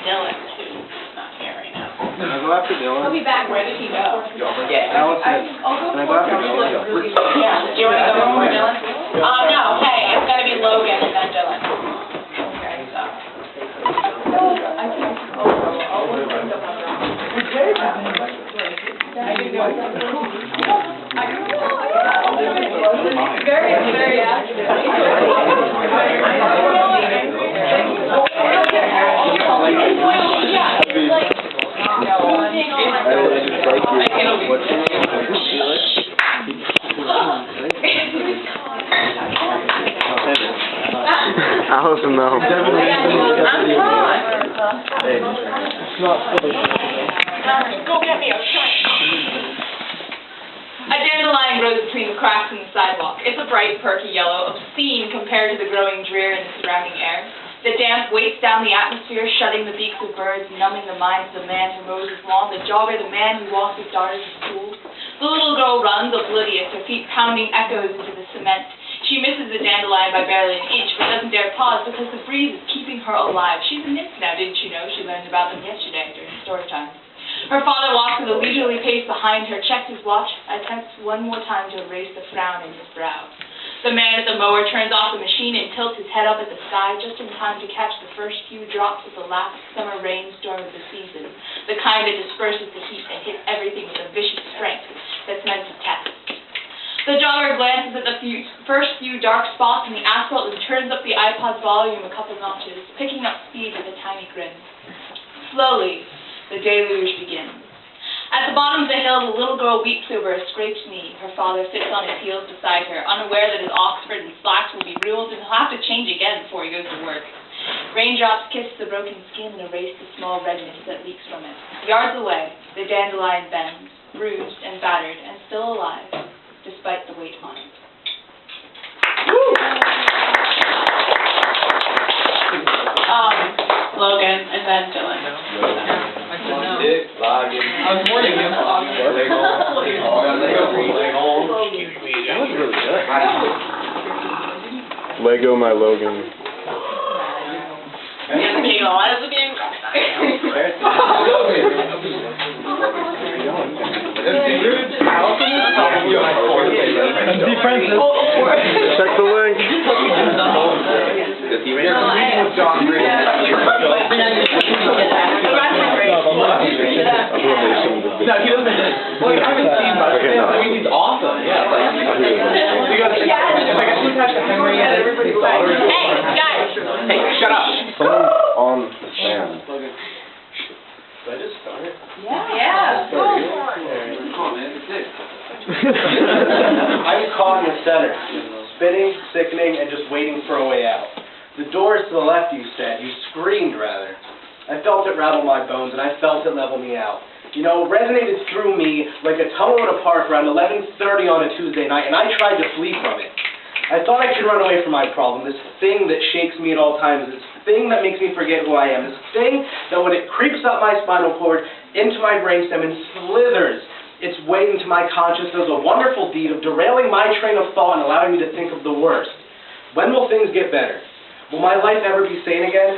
Dylan, who's not here right now. Can I go after Dylan? He'll be back. Where did he go? Yeah. Allison, can I go after Dylan? Yeah. Do you want to go before Dylan? No. Hey, it's got to be Logan and then Dylan. Okay, so. Very, very active. Allison, no. I'm Go get me a shot. A dandelion grows between the cracks in the sidewalk. It's a bright, perky yellow, obscene compared to the growing drear in the surrounding air. The damp weights down the atmosphere, shutting the beaks of birds, numbing the minds of the man who mows his lawn, the jogger, the man who walks his daughters to school. The little girl runs, oblivious, her feet pounding echoes into the cement. She misses the dandelion by barely an inch, but doesn't dare pause because the breeze is keeping her alive. She's a nymph now, didn't you know? She learned about them yesterday during story time. Her father walks with a leisurely pace behind her, checks his watch, attempts one more time to erase the frown in his brow. The man at the mower turns off the machine and tilts his head up at the sky just in time to catch the first few drops of the last summer rainstorm of the season, the kind that disperses the heat and hits everything with a vicious strength that's meant to test. The jogger glances at the first few dark spots in the asphalt and turns up the iPod's volume a couple notches, picking up speed with a tiny grin. Slowly, the deluge begins. At the bottom of the hill, the little girl weeps over a scraped knee. Her father sits on his heels beside her, unaware that his Oxford and slacks will be ruined and he'll have to change again before he goes to work. Raindrops kiss the broken skin and erase the small redness that leaks from it. Yards away, the dandelion bends, bruised and battered, and still alive, despite the weight on it. Logan, and then Dylan. I was warning you. That was really good. Lego my Logan. Check the link. No, he doesn't. Well, I haven't seen much of him. I mean, he's awesome. Yeah. You got to like a two-touch of Henry and everybody's like, hey, guys! Hey, shut up. Someone on the stand. Did I just start it? Yeah. Come on, man. It's it. I was caught in the center, spinning, sickening, and just waiting for a way out. The door is to the left, you said. You screamed, rather. I felt it rattle my bones, and I felt it level me out. You know, it resonated through me like a tunnel in a park around 11:30 on a Tuesday night, and I tried to flee from it. I thought I could run away from my problem, this thing that shakes me at all times, this thing that makes me forget who I am, this thing that when it creeps up my spinal cord, into my brainstem, and slithers its way into my conscience, does a wonderful deed of derailing my train of thought and allowing me to think of the worst. When will things get better? Will my life ever be sane again?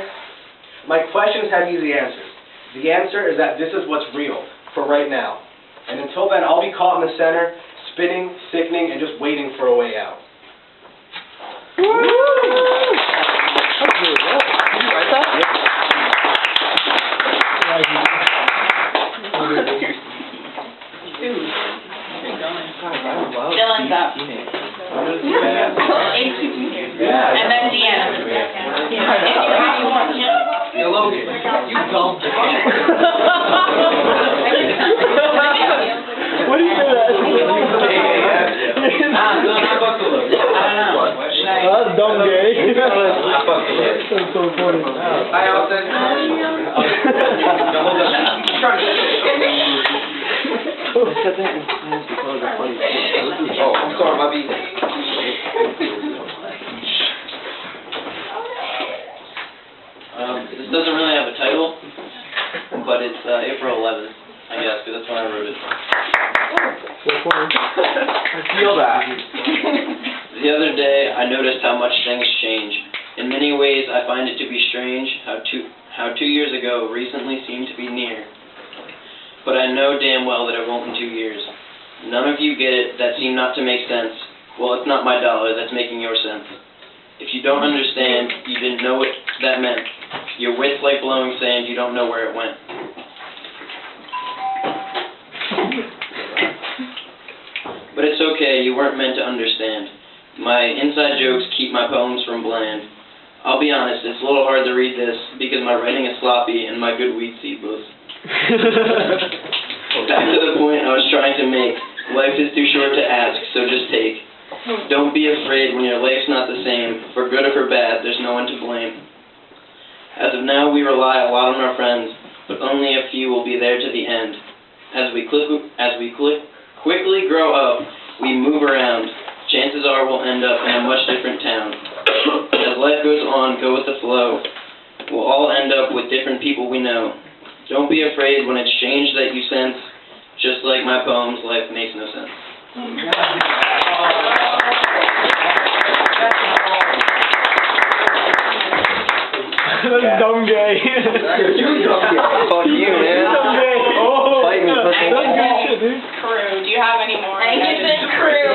My questions have easy answers. The answer is that this is what's real, for right now. And until then, I'll be caught in the center, spinning, sickening, and just waiting for a way out. Woo! That's really good. Did you write that? Yeah. Dylan's up. And then Deanna. Yo, Logan, you dumb bitch. What do you say that? That's dumb gay. That's so funny. Hi, Allison. I said that in class because of funny thing. Oh, I'm sorry, my beat. This doesn't really have a title, but it's April 11th, I guess, because that's when I wrote it. I feel that. The other day, I noticed how much things change. In many ways, I find it to be strange how 2 years ago recently seemed to be near. But I know damn well that it won't in 2 years. None of you get it, that seem not to make sense. Well, it's not my dollar that's making your sense. If you don't understand, you didn't know what that meant. Your wit's like blowing sand, you don't know where it went. But it's okay, you weren't meant to understand. My inside jokes keep my poems from bland. I'll be honest, it's a little hard to read this because my writing is sloppy and my good weed seed was. Back to the point I was trying to make. Life is too short to ask, so just take. Don't be afraid when your life's not the same. For good or for bad, there's no one to blame. As of now, we rely a lot on our friends, but only a few will be there to the end. As we quickly grow up, we move around. Chances are we'll end up in a much different town. As life goes on, go with the flow. We'll all end up with different people we know. Don't be afraid when it's change that you sense. Just like my poems, life makes no sense. That's dumb gay. Fuck you, man. Dumb gay. Oh, Fight me, that's pussy. good shit, dude. Crew. Do you have any more? I think it's been crew.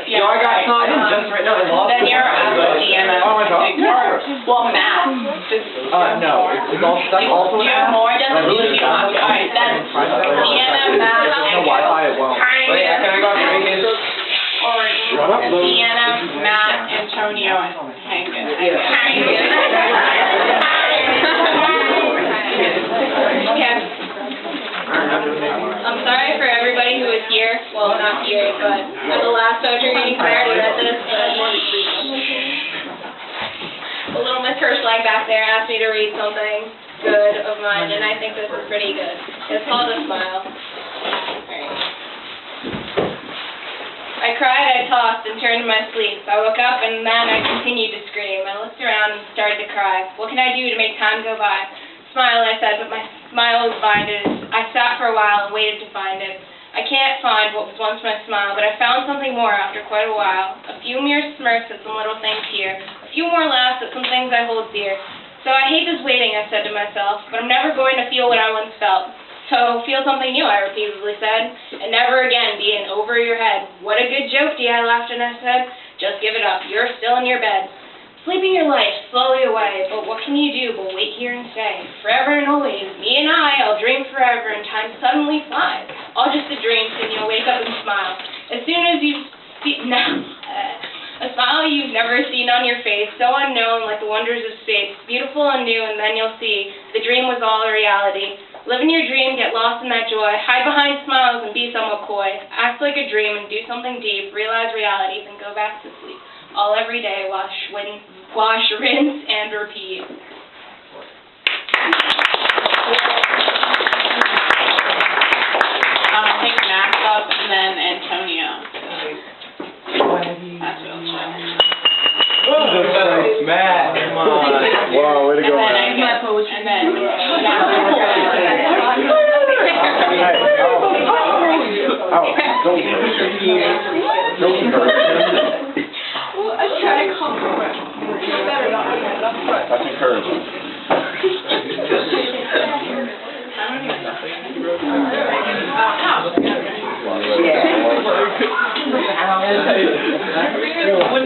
Yeah, I got some. Just right now, I lost Then it. you're DMS. Oh my God. Well, Matt. No, it's all stuck also Do you have more? Just really you have. Alright, then DMS, Matt, No Wi-Fi, it won't. Wait, can I go drinking? Shut up, Lou. DNF, Matt, Antonio, and Hank. I'm sorry for everybody who was here. Well, not here, but at the last poetry reading, I already read this. A little Miss Hirschlag back there asked me to read something good of mine, and I think this is pretty good. It's called A Smile. I cried, I tossed, and turned in my sleep. I woke up, and then I continued to scream. I looked around and started to cry. What can I do to make time go by? Smile, I said, but my smile was blinded. I sat for a while and waited to find it. I can't find what was once my smile, but I found something more after quite a while. A few mere smirks at some little things here. A few more laughs at some things I hold dear. So I hate this waiting, I said to myself, but I'm never going to feel what I once felt. So feel something new, I repeatedly said, and never again be in over your head. What a good joke, Dee, I laughed and I said. Just give it up, you're still in your bed. Sleeping your life slowly away, but what can you do but wait here and stay? Forever and always, me and I'll dream forever and time suddenly flies. All just a dream, soon you'll wake up and smile. As soon as you see, a smile you've never seen on your face, so unknown like the wonders of space, beautiful and new, and then you'll see the dream was all a reality. Live in your dream, get lost in that joy, hide behind smiles and be somewhat coy. Act like a dream and do something deep, realize reality, then go back to sleep. All every day, wash, rinse, and repeat. Take Max up and then Antonio. That's real chill. Jesus Christ, Matt, come on. Wow, way to go, Matt. And then Don't I try to compliment. Feel better about myself. That's encouraging.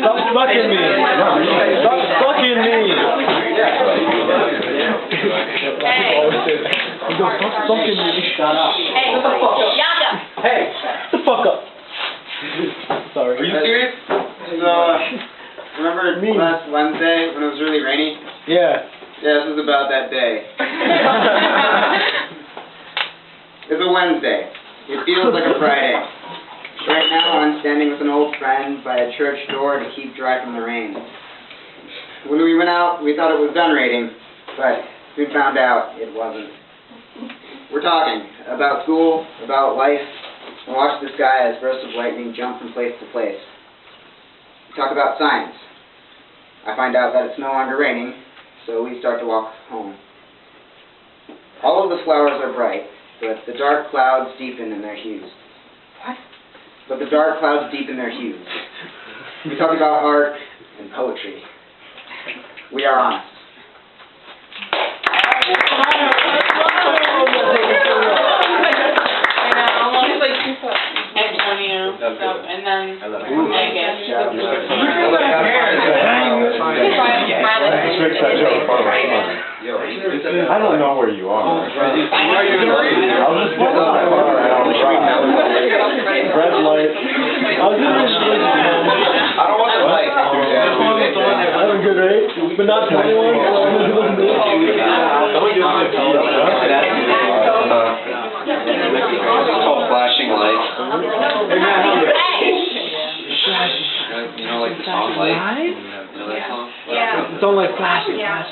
Stop fucking me. Stop fucking me. Hey. Stop fucking me. Shut up. Hey, Yaka. Hey. Shut the fuck up. Sorry. Are you serious? So, remember last Wednesday when it was really rainy? Yeah. Yeah, this was about that day. It's a Wednesday. It feels like a Friday. Right now I'm standing with an old friend by a church door to keep dry from the rain. When we went out, we thought it was done raining, but we found out it wasn't. We're talking about school, about life, and watch the sky as bursts of lightning jump from place to place. We talk about science. I find out that it's no longer raining, so we start to walk home. All of the flowers are bright, but the dark clouds deepen in their hues. What? But the dark clouds deepen their hues. We talk about art and poetry. We are honest. I don't know where you are. Are you I'll just get my car out. Red light. I'll do this. I don't want the light. Have a good rate, but not 21. It's called flashing lights. You know, like the song Light? You know that song? Yeah. Don't like flashing. Yeah.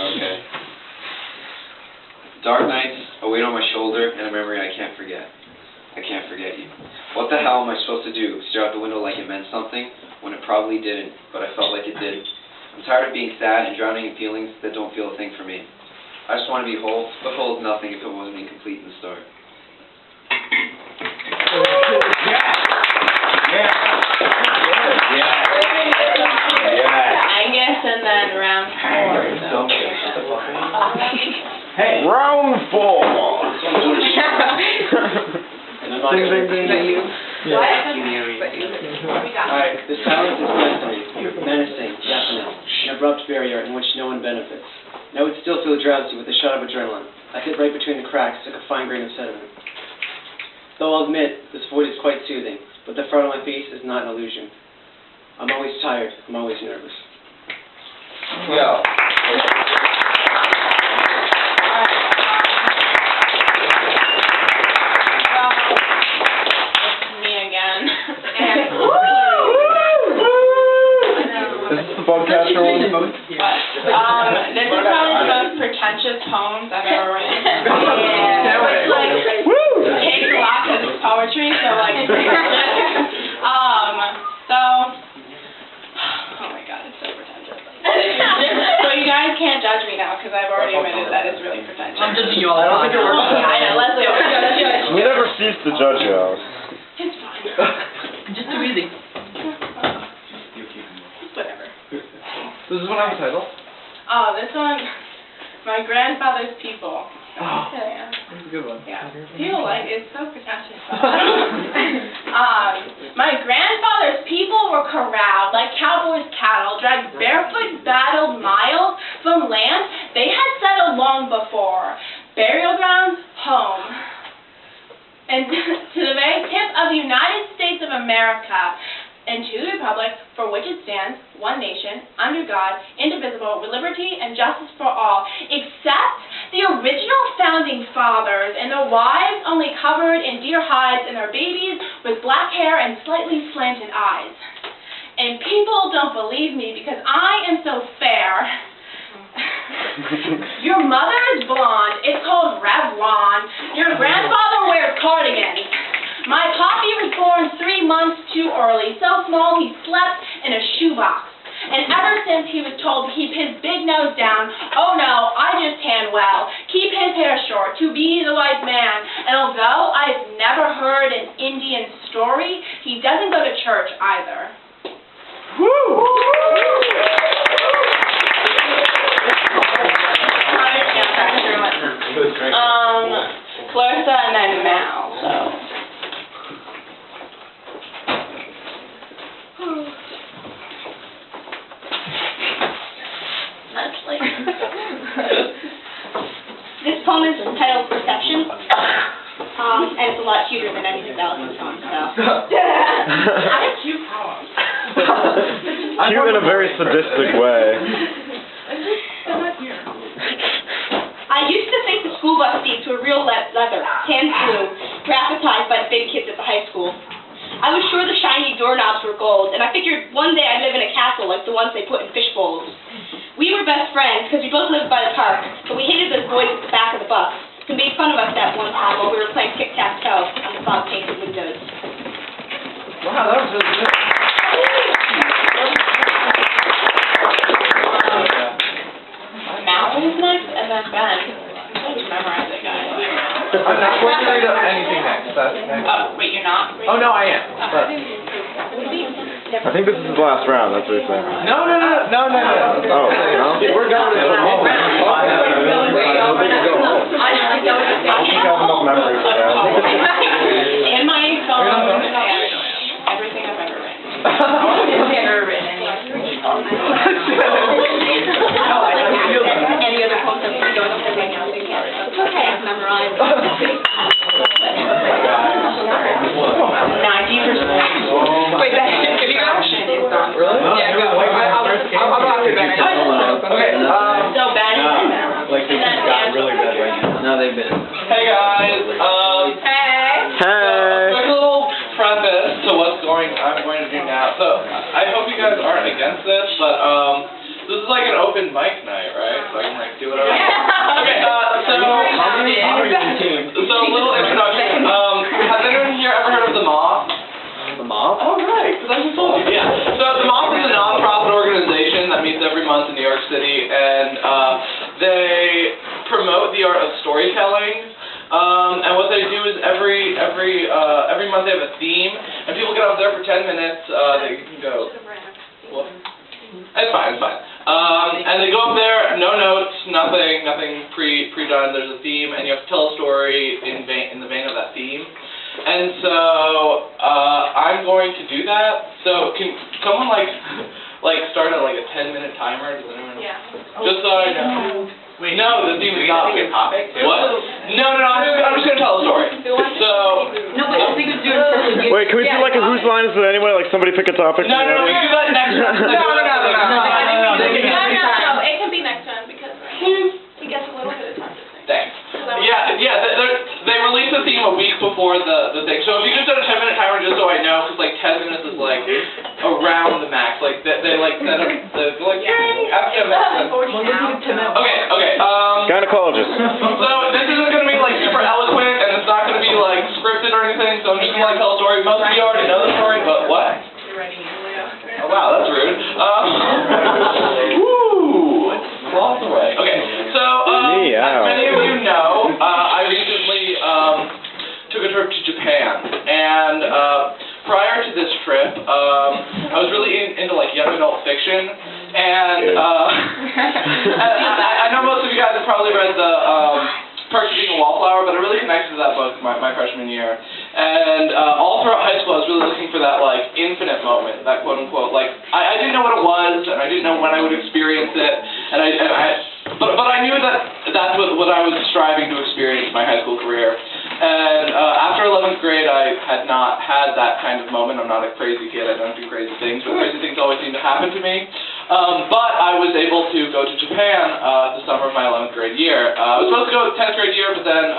Okay. Dark nights, a weight on my shoulder, and a memory I can't forget. I can't forget you. What the hell am I supposed to do? Stare out the window like it meant something, when it probably didn't, but I felt like it did. I'm tired of being sad and drowning in feelings that don't feel a thing for me. I just want to be whole, but whole is nothing if it wasn't incomplete in the start. Angus, and then round 4. Hey. Round 4. Ding, ding, ding. What? Alright, the silence is menacing, definite, an abrupt barrier in which no one benefits. And I would still feel drowsy with a shot of adrenaline. I fit right between the cracks like a fine grain of sediment. Though I'll admit, this void is quite soothing, but the frown on my face is not an illusion. I'm always tired, I'm always nervous. Yo. Is this the podcatcher one? This is probably the most pretentious poems I've ever written. Yeah. Which, like, takes a lot because it's poetry, so, like, oh my god, it's so pretentious. So you guys can't judge me now, because I've already admitted that it's really pretentious. I'm judging you all the time. I know, Leslie always judges you. We never cease to judge you, Alex. It's fine. Just too easy. Whatever. Does this one have a title? Oh, this one, My Grandfather's People. Oh, Yeah. that's a good one. Yeah. People like it's so pretentious. My grandfather's people were corralled like cowboys' cattle, dragged barefoot, battled miles from land they had settled long before. Burial grounds, home. And to the very tip of the United States of America, and to the republic for which it stands, one nation, under God, indivisible, with liberty and justice for all, except the original founding fathers and their wives only covered in deer hides and their babies with black hair and slightly slanted eyes. And people don't believe me because I am so fair. Your mother is blonde. It's called Revlon. Your grandfather wears cardigans. My poppy was born 3 months too early, so small he slept in a shoebox. And ever since he was told to keep his big nose down, oh no, I just tan well, keep his hair short, to be the white man. And although I've never heard an Indian story, he doesn't go to church either. Woo! Clarissa and then Mal, so. This poem is entitled Perception, and it's a lot cuter than any of Allison's songs, so. I have cute poems. Cute in a very sadistic way. I used to think the school bus seats were real leather, tan blue, dramatized by the big kids at the high school. I was sure the shiny doorknobs were gold, and I figured one day I'd live in a castle like the ones they put in fish bowls. We were best friends because we both lived by the park, but we hated those boys at the back of the bus who made fun of us that one time while we were playing tic-tac-toe on the fog-painted windows. Wow, that was really good. Mountains next, and then Ben. I'm going to memorize it, guys. I'm not going to read anything next. That's next. Oh, wait, you're not? Oh, no, I am. But I think this is the last round, that's what you're saying. No. Oh, no? We're going to the home. I I have enough memory for that. In my phone, everything I've ever written. I've never written anything. they been? Hey guys, Hey. quick little preface to I'm going to do now. So I hope you guys aren't against this, but this is like an open mic night, right? So I can like do whatever. Okay, so a little introduction. Has anyone here ever heard of the Moth? The mob? Oh right, because I just told you. Yeah. So the Moth is a non-profit organization that meets every month in New York City, and they promote the art of storytelling. And what they do is every month they have a theme, and people get up there for 10 minutes. They can go. What? It's fine. And they go up there, no notes, nothing pre-done. There's a theme, and you have to tell a story in the vein of that theme. And so I'm going to do that. So can someone like start at like a 10-minute timer? Does anyone? Yeah. Just so I know. Wait, no, the theme is not a topic too? What? No, I'm just gonna tell a story. So. No, but I think it's doing Wait, can we do like a whose line is it anyway? Like somebody pick a topic? No, we can do that next time. No, it can be next time because he gets a little bit of time to think. Thanks. Yeah, they release the theme a week before the thing. So if you just did a 10-minute timer, just so I know, because like 10 minutes is like around the max. Like they like set up the like after Okay. Gynecologist. So this isn't gonna be like super eloquent, and it's not gonna be like scripted or anything. So I'm just gonna like tell a story. Most of you already know the story, but what? You're ready, Leo. Oh wow, that's rude. Woo! Lost away. Okay, so as many of you know, I recently took a trip to Japan, and prior to this trip, I was really into like young adult fiction, and I know most of you guys have probably read the Perks of Being a Wallflower, but I really connected to that book my freshman year. And all throughout high school, I was really looking for that, like, infinite moment, that quote-unquote, like, I didn't know what it was, and I didn't know when I would experience it, but I knew that's what I was striving to experience in my high school career. And after 11th grade, I had not had that kind of moment. I'm not a crazy kid, I don't do crazy things, but crazy things always seem to happen to me. But I was able to go to Japan the summer of my 11th grade year. I was supposed to go 10th grade year, but then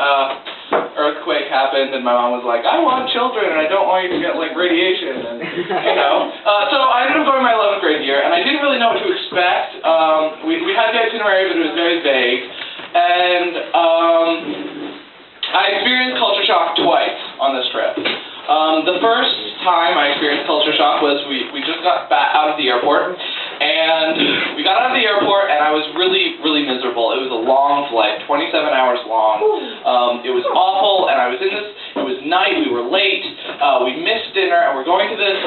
earthquake happened, and my mom was like, I want children, and I don't want you to get, like, radiation, and, you know. So I ended up going my 11th grade year, and I didn't really know what to expect. We had the itinerary, but it was very vague, and I experienced culture shock twice on this trip. The first time I experienced culture shock was we just got back out of the airport, and we got out of the airport, and I was really, really miserable. It was a long flight, 27 hours long. It was awful, and it was night, we were late, we missed dinner, and we're going to this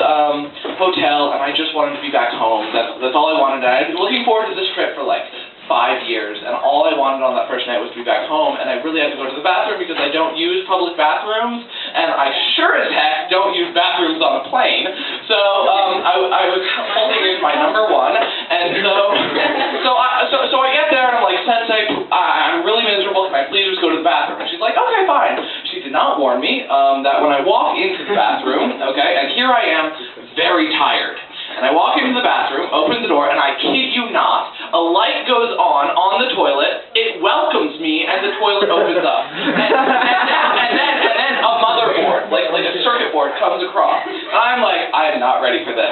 hotel, and I just wanted to be back home. That's all I wanted. And I'd been looking forward to this trip for like 5 years, and all I wanted on that first night was to be back home, and I really had to go to the bathroom because I don't use public bathrooms, and I sure as heck don't use bathrooms on a plane, so I was holding in my number one, and so I get there, and I'm like, Sensei, I'm really miserable, can I please just go to the bathroom? And she's like, okay, fine. She did not warn me that when I walk into the bathroom, okay, and here I am, very tired. And I walk into the bathroom, open the door, and I kid you not, a light goes on the toilet, it welcomes me, and the toilet opens up. And then a motherboard, like a circuit board, comes across. And I'm like, I am not ready for this.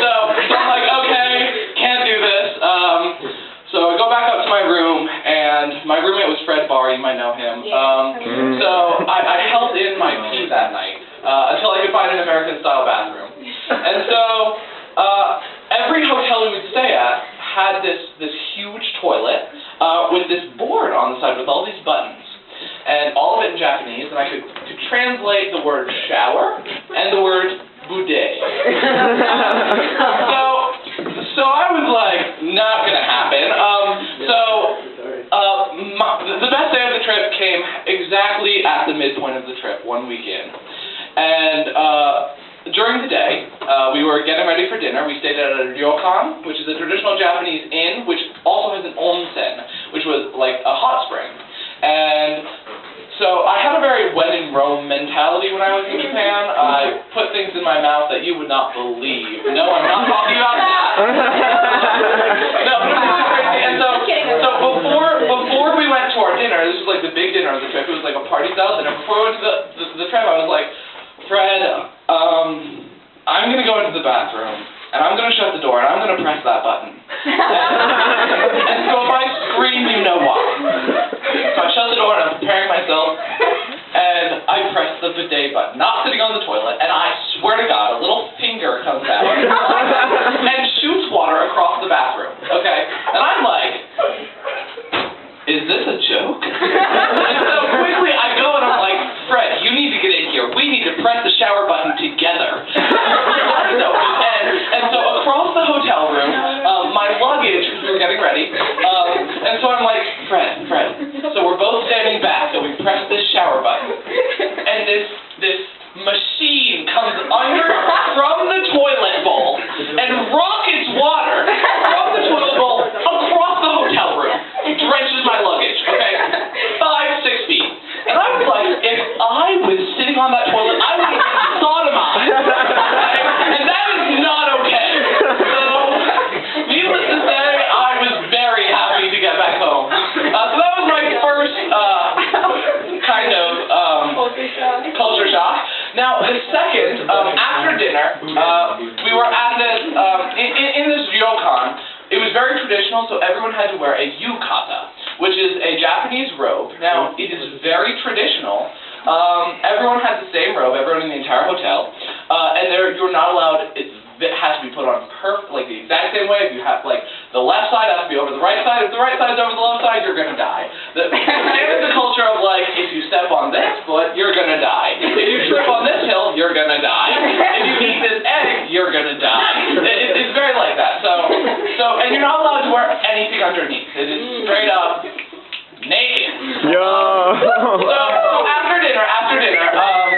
So I'm like, okay, can't do this. So I go back up to my room, and my roommate was Fred Barr, you might know him. So I held in my pee that night until I could find an American-style bathroom. And so every hotel we would stay at had this huge toilet with this board on the side with all these buttons, and all of it in Japanese, and I could translate the word shower and the word bidet. So I was like, not gonna happen. The best day of the trip came exactly at the midpoint of the trip, 1 week in. And during the day, we were getting ready for dinner. We stayed at a ryokan, which is a traditional Japanese inn, which also has an onsen, which was like a hot spring. And so I had a very when in Rome mentality when I was in Japan. I put things in my mouth that you would not believe. No, I'm not talking about that. No, but it was crazy. And so before we went to this a joke? And so quickly I go and I'm like, Fred, you need to get in here. We need to press the shower button together. And so across the hotel room, my luggage, because we were getting ready, and so I'm like, Fred. So we're both standing back and we press this shower button. And this machine comes under from the toilet bowl and rockets water from the toilet bowl across the hotel room. It drenches my luggage, okay? 5, 6 feet. And I was like, if I was sitting on that toilet, I would have been sodomized. Okay? And that is not okay. So, needless to say, I was very happy to get back home. So that was my first kind of culture shock. Now, the second, after dinner, we were at this, in this ryokan. It was very traditional, so everyone had to wear a yukata, which is a Japanese robe. Now, it is very traditional. Everyone had the same robe, everyone in the entire hotel, and you're not allowed, it has to be put on the exact same way. If you have, the left side has to be over the right side. If the right side is over the left side, you're going to die. It's the culture of, if you step on this foot, you're going to die. If you trip on this hill, you're going to die. If you eat this egg, you're going to die. It's very like that. And you're not allowed to wear anything underneath. It is straight up naked. So after dinner,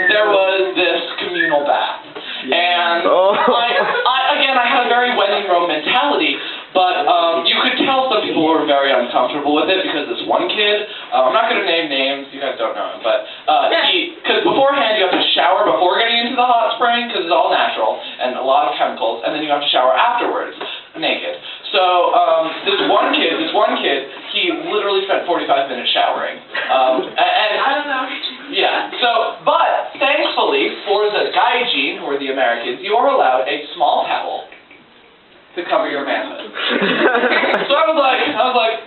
there was this communal bath. And I had a very when in Rome mentality, but you could tell some people were very uncomfortable with it because this one kid, I'm not going to name names, you guys don't know him, but because beforehand you have to shower before getting into the hot spring because it's all natural and a lot of chemicals, and then you have to shower afterwards, naked. So this one kid, he literally spent 45 minutes showering. I don't know. Yeah. But thankfully for the gaijin, who are the Americans, you are allowed a small towel to cover your manhood. So I was like,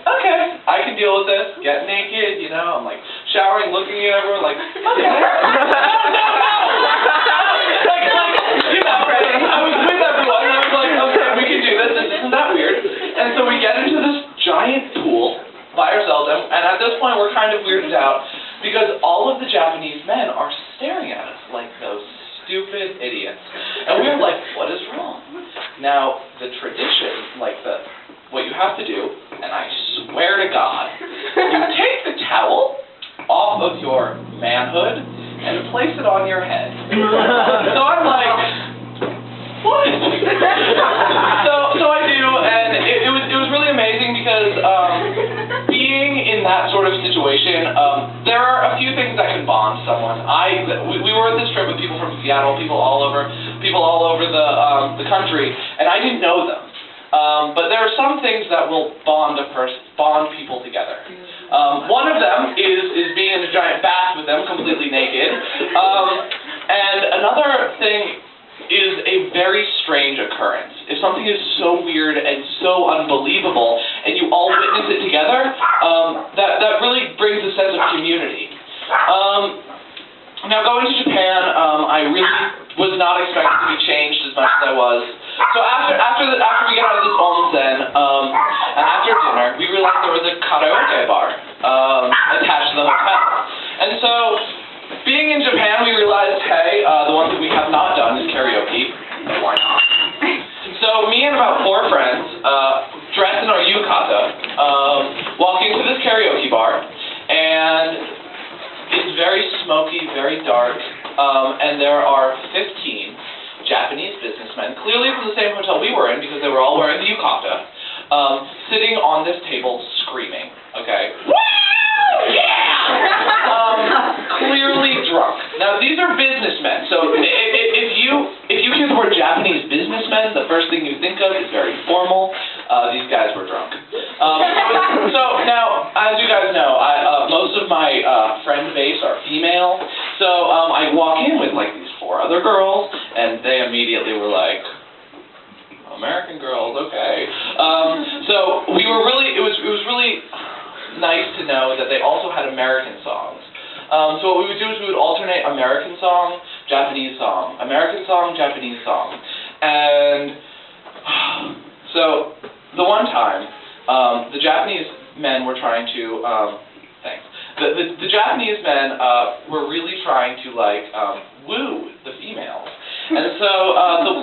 okay, I can deal with this. Get naked, I'm showering, looking at everyone, okay. I was with everyone, and I was like, okay, we can do this. This isn't that weird. And so we get into this giant pool by ourselves, and at this point we're kind of weirded out because all of the Japanese men are staring at us like those stupid idiots. And we were like, what is wrong? Now, the tradition, what you have to do, and I swear to God, you take the towel off of your manhood and place it on your head. So I'm like, what? So I do, and it was really amazing because being in that sort of situation, there are a few things that can bond someone. We were at this trip with people from Seattle, people all over the country, and I didn't know them. But there are some things that will bond people together. One of them is being in a giant bath with them, completely naked. And another thing is a very strange occurrence. If something is so weird and so unbelievable, and you all witness it together, that really brings a sense of community. Now, going to Japan, I really was not expected to be changed as much as I was. So after we get out of this onsen, and after dinner, we realized there was a karaoke bar attached to the hotel. And so, being in Japan, we realized, hey, the one thing we have not done is karaoke. Why not? So me and about 4 friends, dressed in our yukata, walking to this karaoke bar, and it's very smoky, very dark, and there are 15 Japanese businessmen, clearly from the same hotel we were in because they were all wearing the yukata, sitting on this table screaming, okay? Woo! Yeah! Clearly drunk. Now, these are businessmen, so if you hear the word Japanese businessmen, the first thing you think of is very formal. These guys were drunk. So now, as you guys know, most of my friend base are female, so I walk in with these 4 other girls, and they immediately were like, American girls, okay. So we were really, it was really nice to know that they also had American songs. So what we would do is we would alternate American song, Japanese song, American song, Japanese song. And so the one time, the Japanese men were trying to, thanks. The Japanese men were really trying to like woo the females, and so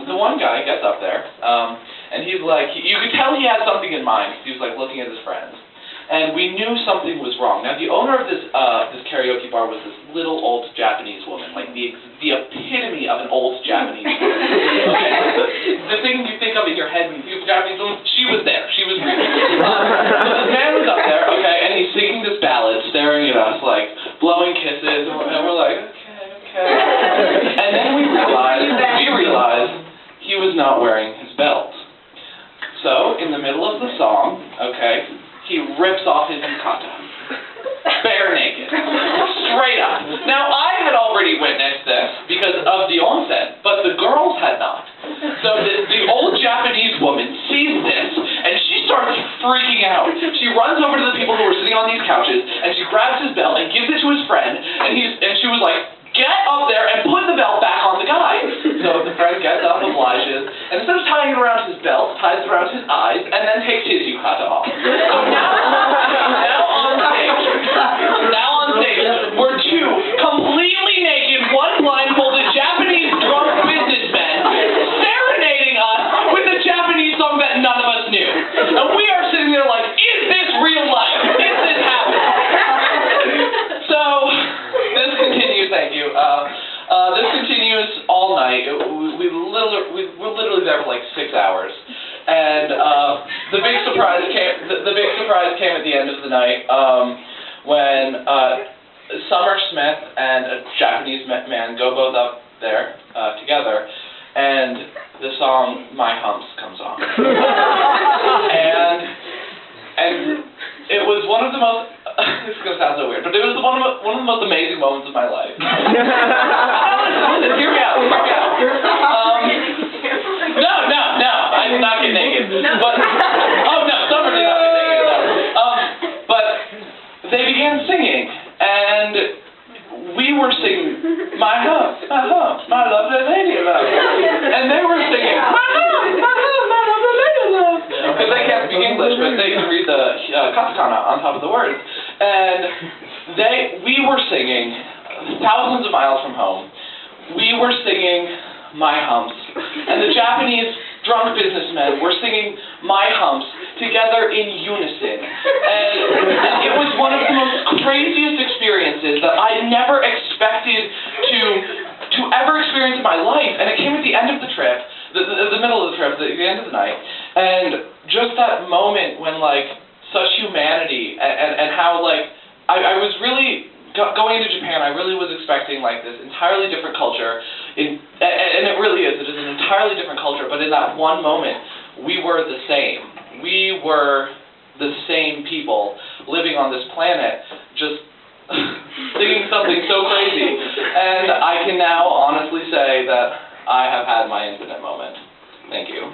the one guy gets up there, and he's like, you could tell he had something in mind. He was like looking at his friends, and we knew something was wrong. Now the owner of this karaoke bar was this little old Japanese woman, like the epitome of an old Japanese woman. Okay, the thing you think of in your head when you think of a Japanese woman, she was there. She was real. So this man was up there, okay, and he's singing this ballad, staring at us, like blowing kisses, and we're like, okay. And then we realized he was not wearing his belt. So in the middle of the song, okay, he rips off his yukata, bare naked, straight up. Now, I had already witnessed this because of the onsen, but the girls had not. So the old Japanese woman sees this, and she starts freaking out. She runs over to the people who were sitting on these couches, and she grabs his belt and gives it to his friend, and she was like, get up there and put the belt back on the guy. So the friend gets up, obliges, and instead of tying it around his belt, ties it around his eyes, and then takes his yukata off. So now on stage, we're two completely naked, one blindfolded Japanese drunk businessmen serenading us with a Japanese song that none of us knew. And we are sitting there like, is this real life? Is this happening? So, this continues, thank you. This continues all night. We're literally there for like 6 hours. And the big surprise came at the end of the night when Summer Smith and a Japanese man go both up there together, and the song "My Humps" comes on. and it was one of the most. This is gonna sound so weird, but it was one of the most amazing moments of my life. Listen, hear me out. No, I did not get naked. But Summer did not get naked. No. But they began singing, and we were singing "My Humps, my lovely lady love," and they were singing "My Humps, my lovely lady love," because they can't speak English, but they can read the katakana on top of the words. And we were singing thousands of miles from home. We were singing "My Humps," and the Japanese drunk businessmen were singing "My Humps" together in unison. And it was one of the most craziest experiences that I never expected to ever experience in my life. And it came at the end of the trip, the middle of the trip, the end of the night, and just that moment when like such humanity and how like I was really going into Japan. I really was expecting like this entirely different culture, and it really is. It is an entirely different culture. But in that one moment, we were the same. We were the same people living on this planet, just singing something so crazy. And I can now honestly say that I have had my infinite moment. Thank you.